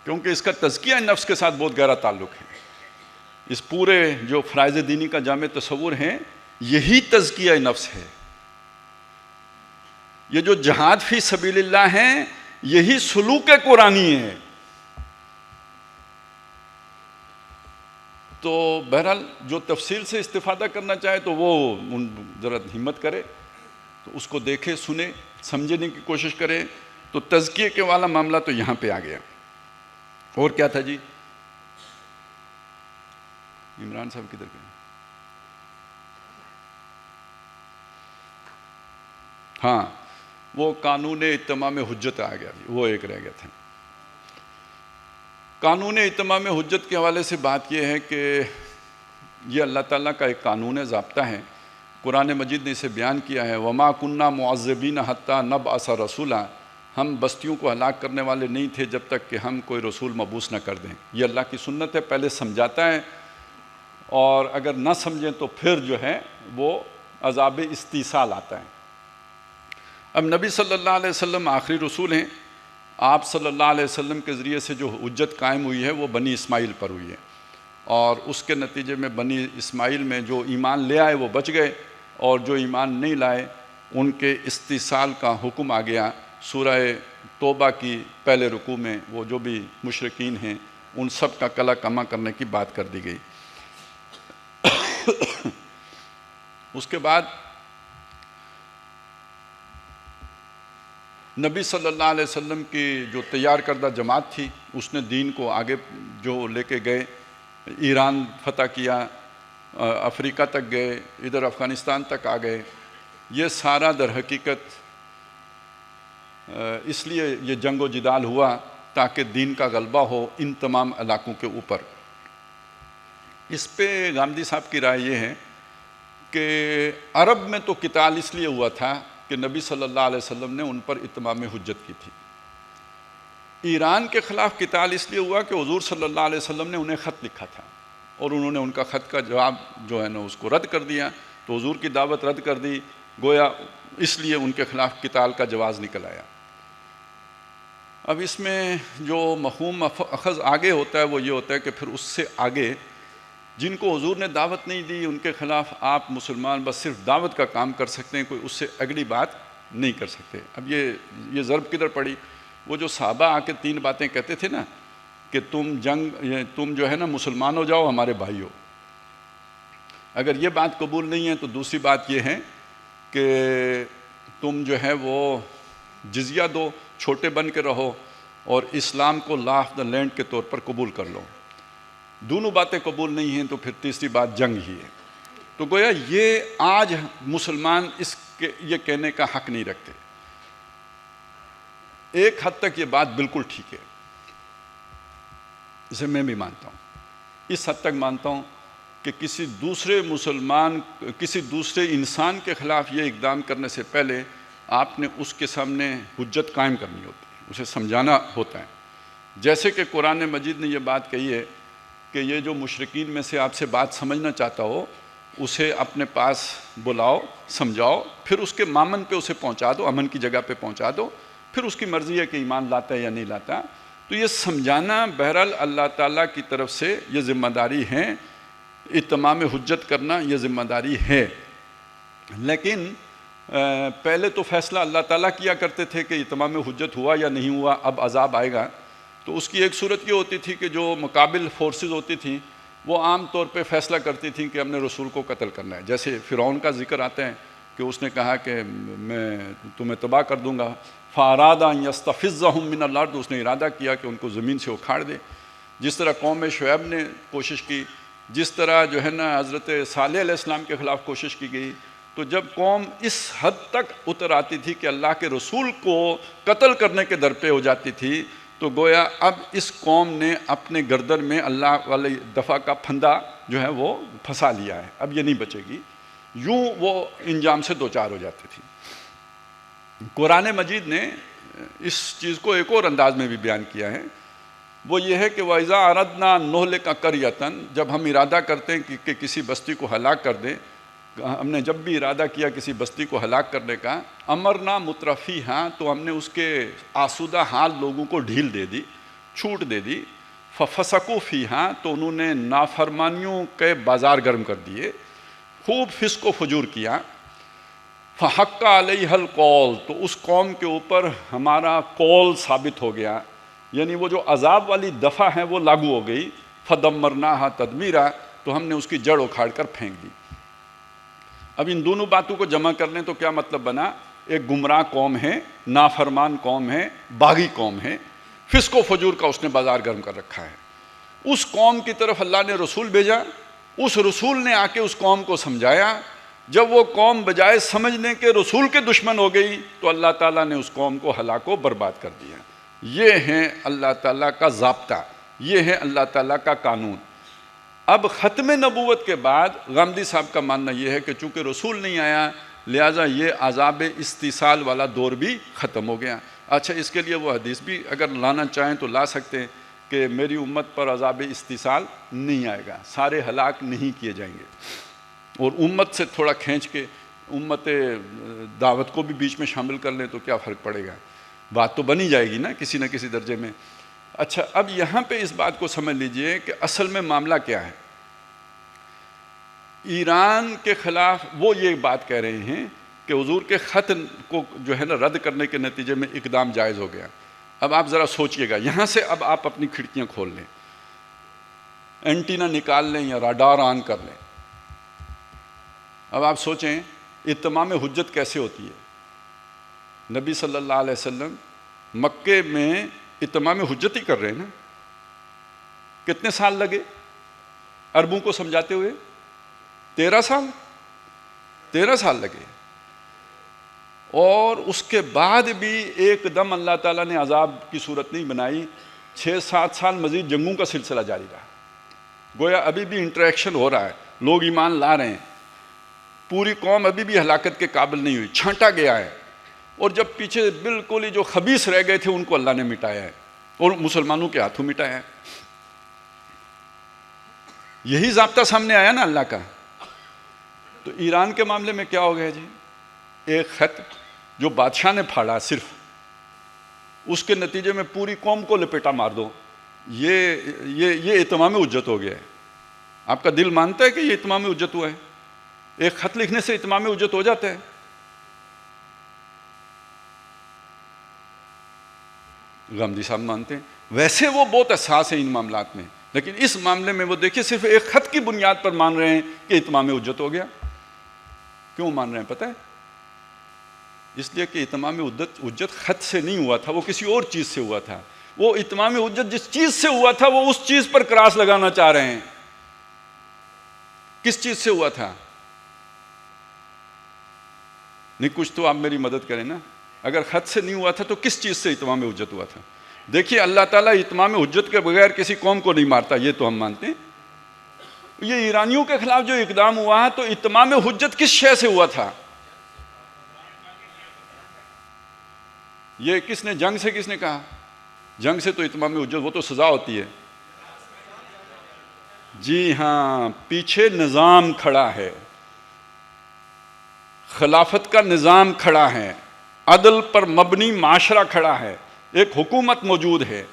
کیونکہ اس کا تزکیہ نفس کے ساتھ بہت گہرا تعلق ہے. اس پورے جو فرائض دینی کا جامع تصور ہے یہی تزکیہ نفس ہے. یہ جو جہاد فی سبیل اللہ ہے یہی سلوک قرآنی ہے. تو بہرحال جو تفصیل سے استفادہ کرنا چاہے تو وہ ذرا ہمت کرے, تو اس کو دیکھے, سنے, سمجھنے کی کوشش کرے. تو تزکیے کے والا معاملہ تو یہاں پہ آ گیا. اور کیا تھا جی؟ عمران صاحب کدھر گئے؟ ہاں, وہ قانون اتمام حجت آ گیا, وہ ایک رہ گیا تھا. قانون اتمام حجت کے حوالے سے بات یہ ہے کہ یہ اللہ تعالیٰ کا ایک قانون ضابطہ ہے. قرآن مجید نے اسے بیان کیا ہے, وما کننا معذبین حتی نبعث رسولا, ہم بستیوں کو ہلاک کرنے والے نہیں تھے جب تک کہ ہم کوئی رسول مبعوث نہ کر دیں. یہ اللہ کی سنت ہے, پہلے سمجھاتا ہے اور اگر نہ سمجھیں تو پھر جو ہے وہ عذاب استیصال آتا ہے. اب نبی صلی اللہ علیہ وسلم آخری رسول ہیں. آپ صلی اللہ علیہ وسلم کے ذریعے سے جو حجت قائم ہوئی ہے وہ بنی اسماعیل پر ہوئی ہے, اور اس کے نتیجے میں بنی اسماعیل میں جو ایمان لے آئے وہ بچ گئے, اور جو ایمان نہیں لائے ان کے استیصال کا حکم آ گیا. سورہ توبہ کی پہلے رکوع میں وہ جو بھی مشرکین ہیں ان سب کا کلا کما کرنے کی بات کر دی گئی. اس کے بعد نبی صلی اللہ علیہ وسلم کی جو تیار کردہ جماعت تھی اس نے دین کو آگے جو لے کے گئے, ایران فتح کیا, افریقہ تک گئے, ادھر افغانستان تک آ گئے. یہ سارا در حقیقت اس لیے یہ جنگ و جدال ہوا تاکہ دین کا غلبہ ہو ان تمام علاقوں کے اوپر. اس پہ گاندھی صاحب کی رائے یہ ہے کہ عرب میں تو قتال اس لیے ہوا تھا کہ نبی صلی اللہ علیہ وسلم نے ان پر اتمام حجت کی تھی. ایران کے خلاف قتال اس لیے ہوا کہ حضور صلی اللہ علیہ وسلم نے انہیں خط لکھا تھا اور انہوں نے ان کا خط کا جواب جو ہے نا اس کو رد کر دیا, تو حضور کی دعوت رد کر دی, گویا اس لیے ان کے خلاف قتال کا جواز نکل آیا. اب اس میں جو مفہوم اخذ آگے ہوتا ہے وہ یہ ہوتا ہے کہ پھر اس سے آگے جن کو حضور نے دعوت نہیں دی ان کے خلاف آپ مسلمان بس صرف دعوت کا کام کر سکتے ہیں, کوئی اس سے اگلی بات نہیں کر سکتے. اب یہ ضرب کدھر پڑی؟ وہ جو صحابہ آ کے 3 باتیں کہتے تھے نا کہ تم جو ہے نا مسلمان ہو جاؤ, ہمارے بھائی ہو. اگر یہ بات قبول نہیں ہے تو دوسری بات یہ ہے کہ تم جو ہے وہ جزیہ دو, چھوٹے بن کے رہو, اور اسلام کو لا آف دا لینڈ کے طور پر قبول کر لو. دونوں باتیں قبول نہیں ہیں تو پھر تیسری بات جنگ ہی ہے. تو گویا یہ آج مسلمان یہ کہنے کا حق نہیں رکھتے. ایک حد تک یہ بات بالکل ٹھیک ہے, اسے میں بھی مانتا ہوں. اس حد تک مانتا ہوں کہ کسی دوسرے انسان کے خلاف یہ اقدام کرنے سے پہلے آپ نے اس کے سامنے حجت قائم کرنی ہوتی ہے, اسے سمجھانا ہوتا ہے. جیسے کہ قرآن مجید نے یہ بات کہی ہے کہ یہ جو مشرکین میں سے آپ سے بات سمجھنا چاہتا ہو اسے اپنے پاس بلاؤ, سمجھاؤ, پھر اس کے مامن پہ اسے پہنچا دو, امن کی جگہ پہ پہنچا دو, پھر اس کی مرضی ہے کہ ایمان لاتا ہے یا نہیں لاتا. تو یہ سمجھانا بہرحال اللہ تعالیٰ کی طرف سے یہ ذمہ داری ہے, اتمام حجت کرنا یہ ذمہ داری ہے. لیکن پہلے تو فیصلہ اللہ تعالیٰ کیا کرتے تھے کہ اتمام حجت ہوا یا نہیں ہوا, اب عذاب آئے گا. تو اس کی ایک صورت یہ ہوتی تھی کہ جو مقابل فورسز ہوتی تھیں وہ عام طور پہ فیصلہ کرتی تھیں کہ ہم نے رسول کو قتل کرنا ہے. جیسے فرعون کا ذکر آتا ہے کہ اس نے کہا کہ میں تمہیں تباہ کر دوں گا. فَأَرَادَ أَن يَسْتَفِزَّهُم مِّنَ الْأَرْضِ, اس نے ارادہ کیا کہ ان کو زمین سے اکھاڑ دے. جس طرح قوم شعیب نے کوشش کی, جس طرح جو ہے نا حضرت صالح علیہ السلام کے خلاف کوشش کی گئی. تو جب قوم اس حد تک اتر آتی تھی کہ اللہ کے رسول کو قتل کرنے کے در پہ ہو جاتی تھی, تو گویا اب اس قوم نے اپنے گردن میں اللہ والی دفعہ کا پھندا جو ہے وہ پھنسا لیا ہے, اب یہ نہیں بچے گی. یوں وہ انجام سے دوچار ہو جاتی تھی. قرآن مجید نے اس چیز کو ایک اور انداز میں بھی بیان کیا ہے, وہ یہ ہے کہ وَإِذَا أَرَدْنَا نُهْلِكَ قَرْيَةً, جب ہم ارادہ کرتے ہیں کہ کسی بستی کو ہلاک کر دیں, ہم نے جب بھی ارادہ کیا کسی بستی کو ہلاک کرنے کا, امرنا مترفیہا, تو ہم نے اس کے آسودہ حال لوگوں کو ڈھیل دے دی, چھوٹ دے دی. ففسقوا فیہا، تو انہوں نے نافرمانیوں کے بازار گرم کر دیے، خوب فسق و فجور کیا. فحق علیہ القول، تو اس قوم کے اوپر ہمارا قول ثابت ہو گیا، یعنی وہ جو عذاب والی دفعہ ہے وہ لاگو ہو گئی. فدمرناہا تدمیرا، تو ہم نے اس کی جڑ اکھاڑ کر پھینک دی. اب ان دونوں باتوں کو جمع کر لیں تو کیا مطلب بنا؟ ایک گمراہ قوم ہے، نافرمان قوم ہے، باغی قوم ہے، فسق و فجور کا اس نے بازار گرم کر رکھا ہے. اس قوم کی طرف اللہ نے رسول بھیجا، اس رسول نے آ کے اس قوم کو سمجھایا. جب وہ قوم بجائے سمجھنے کے رسول کے دشمن ہو گئی تو اللہ تعالیٰ نے اس قوم کو ہلاک و برباد کر دیا. یہ ہے اللہ تعالیٰ کا ضابطہ، یہ ہے اللہ تعالیٰ کا قانون. اب ختم نبوت کے بعد غامدی صاحب کا ماننا یہ ہے کہ چونکہ رسول نہیں آیا لہٰذا یہ عذاب استیصال والا دور بھی ختم ہو گیا. اچھا، اس کے لیے وہ حدیث بھی اگر لانا چاہیں تو لا سکتے ہیں کہ میری امت پر عذاب استیصال نہیں آئے گا، سارے ہلاک نہیں کیے جائیں گے. اور امت سے تھوڑا کھینچ کے امت دعوت کو بھی بیچ میں شامل کر لیں تو کیا فرق پڑے گا، بات تو بنی جائے گی نا کسی نہ کسی درجے میں. اچھا، اب یہاں پہ اس بات کو سمجھ لیجئے کہ اصل میں معاملہ کیا ہے. ایران کے خلاف وہ یہ بات کہہ رہے ہیں کہ حضور کے خط کو جو ہے نا رد کرنے کے نتیجے میں اقدام جائز ہو گیا. اب آپ ذرا سوچئے گا، یہاں سے اب آپ اپنی کھڑکیاں کھول لیں، اینٹینا نکال لیں یا راڈار آن کر لیں. اب آپ سوچیں اتمام حجت کیسے ہوتی ہے. نبی صلی اللہ علیہ وسلم مکے میں اتمام حجت ہی کر رہے ہیں نا. کتنے سال لگے عربوں کو سمجھاتے ہوئے؟ 13 سال لگے. اور اس کے بعد بھی ایک دم اللہ تعالیٰ نے عذاب کی صورت نہیں بنائی. 6-7 سال مزید جنگوں کا سلسلہ جاری رہا. گویا ابھی بھی انٹریکشن ہو رہا ہے، لوگ ایمان لا رہے ہیں، پوری قوم ابھی بھی ہلاکت کے قابل نہیں ہوئی، چھانٹا گیا ہے. اور جب پیچھے بالکل ہی جو خبیث رہ گئے تھے ان کو اللہ نے مٹایا ہے اور مسلمانوں کے ہاتھوں مٹایا ہے. یہی ضابطہ سامنے آیا نا اللہ کا. تو ایران کے معاملے میں کیا ہو گیا جی؟ ایک خط جو بادشاہ نے پھاڑا صرف، اس کے نتیجے میں پوری قوم کو لپیٹا مار دو. یہ اتمام حجت ہو گیا ہے. آپ کا دل مانتا ہے کہ یہ اتمام حجت ہوا ہے؟ ایک خط لکھنے سے اتمام حجت ہو جاتا ہے؟ غامدی صاحب مانتے ہیں. ویسے وہ بہت حساس ہیں ان معاملات میں، لیکن اس معاملے میں وہ دیکھیے صرف ایک خط کی بنیاد پر مان رہے ہیں کہ اتمام حجت ہو گیا. کیوں مان رہے ہیں پتہ ہے؟ اس لیے کہ اتمام حجت خط سے نہیں ہوا تھا، وہ کسی اور چیز سے ہوا تھا. وہ اتمام حجت جس چیز سے ہوا تھا وہ اس چیز پر کراس لگانا چاہ رہے ہیں. کس چیز سے ہوا تھا؟ نہیں، کچھ تو آپ میری مدد کریں نا. اگر خط سے نہیں ہوا تھا تو کس چیز سے اتمام حجت ہوا تھا؟ دیکھیے اللہ تعالیٰ اتمام حجت کے بغیر کسی قوم کو نہیں مارتا، یہ تو ہم مانتے ہیں. یہ ایرانیوں کے خلاف جو اقدام ہوا ہے تو اتمام حجت کس شے سے ہوا تھا؟ یہ کس نے جنگ سے کس نے کہا؟ جنگ سے تو اتمام حجت، وہ تو سزا ہوتی ہے. جی ہاں، پیچھے نظام کھڑا ہے، خلافت کا نظام کھڑا ہے، عدل پر مبنی معاشرہ کھڑا ہے، ایک حکومت موجود ہے.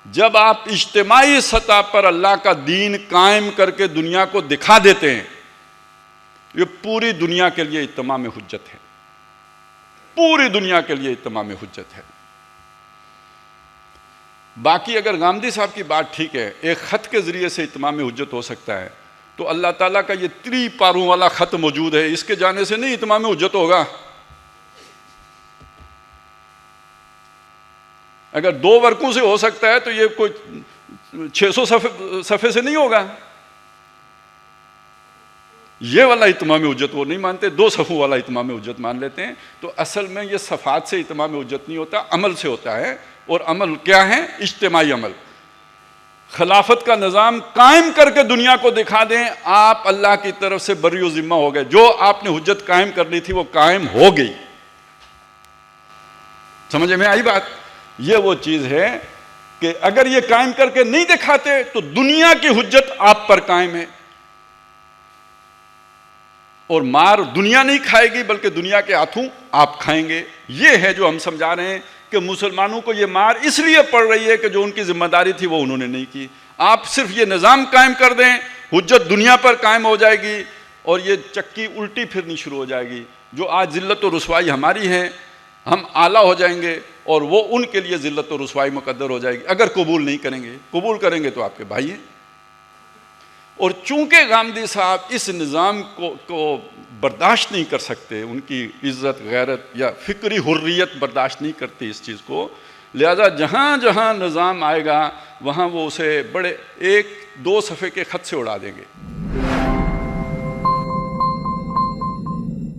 جب آپ اجتماعی سطح پر اللہ کا دین قائم کر کے دنیا کو دکھا دیتے ہیں، یہ پوری دنیا کے لیے اتمام حجت ہے، پوری دنیا کے لیے اتمام حجت ہے. باقی اگر غامدی صاحب کی بات ٹھیک ہے، ایک خط کے ذریعے سے اتمام حجت ہو سکتا ہے، تو اللہ تعالیٰ کا یہ 3 پاروں والا خط موجود ہے، اس کے جانے سے نہیں اتمام حجت ہوگا. اگر 2 ورقوں سے ہو سکتا ہے تو یہ کوئی 600 صفحے سے نہیں ہوگا. یہ والا اتمام حجت وہ نہیں مانتے، 2 صفحوں والا اتمام حجت مان لیتے ہیں. تو اصل میں یہ صفحات سے اتمام حجت نہیں ہوتا، عمل سے ہوتا ہے. اور عمل کیا ہے؟ اجتماعی عمل. خلافت کا نظام قائم کر کے دنیا کو دکھا دیں آپ اللہ کی طرف سے بری و ذمہ ہو گئے. جو آپ نے حجت قائم کرنی تھی وہ قائم ہو گئی. سمجھ میں آئی بات؟ یہ وہ چیز ہے کہ اگر یہ قائم کر کے نہیں دکھاتے تو دنیا کی حجت آپ پر قائم ہے، اور مار دنیا نہیں کھائے گی بلکہ دنیا کے ہاتھوں آپ کھائیں گے. یہ ہے جو ہم سمجھا رہے ہیں کہ مسلمانوں کو یہ مار اس لیے پڑ رہی ہے کہ جو ان کی ذمہ داری تھی وہ انہوں نے نہیں کی. آپ صرف یہ نظام قائم کر دیں, حجت دنیا پر قائم ہو جائے گی اور یہ چکی الٹی پھرنی شروع ہو جائے گی. جو آج ذلت و رسوائی ہماری ہے, ہم اعلیٰ ہو جائیں گے اور وہ ان کے لیے ذلت و رسوائی مقدر ہو جائے گی اگر قبول نہیں کریں گے. قبول کریں گے تو آپ کے بھائی ہیں. اور چونکہ گاندھی صاحب اس نظام کو برداشت نہیں کر سکتے, ان کی عزت غیرت یا فکری حریت برداشت نہیں کرتی اس چیز کو, لہذا جہاں جہاں نظام آئے گا وہاں وہ اسے بڑے 1-2 صفحے کے خط سے اڑا دیں گے.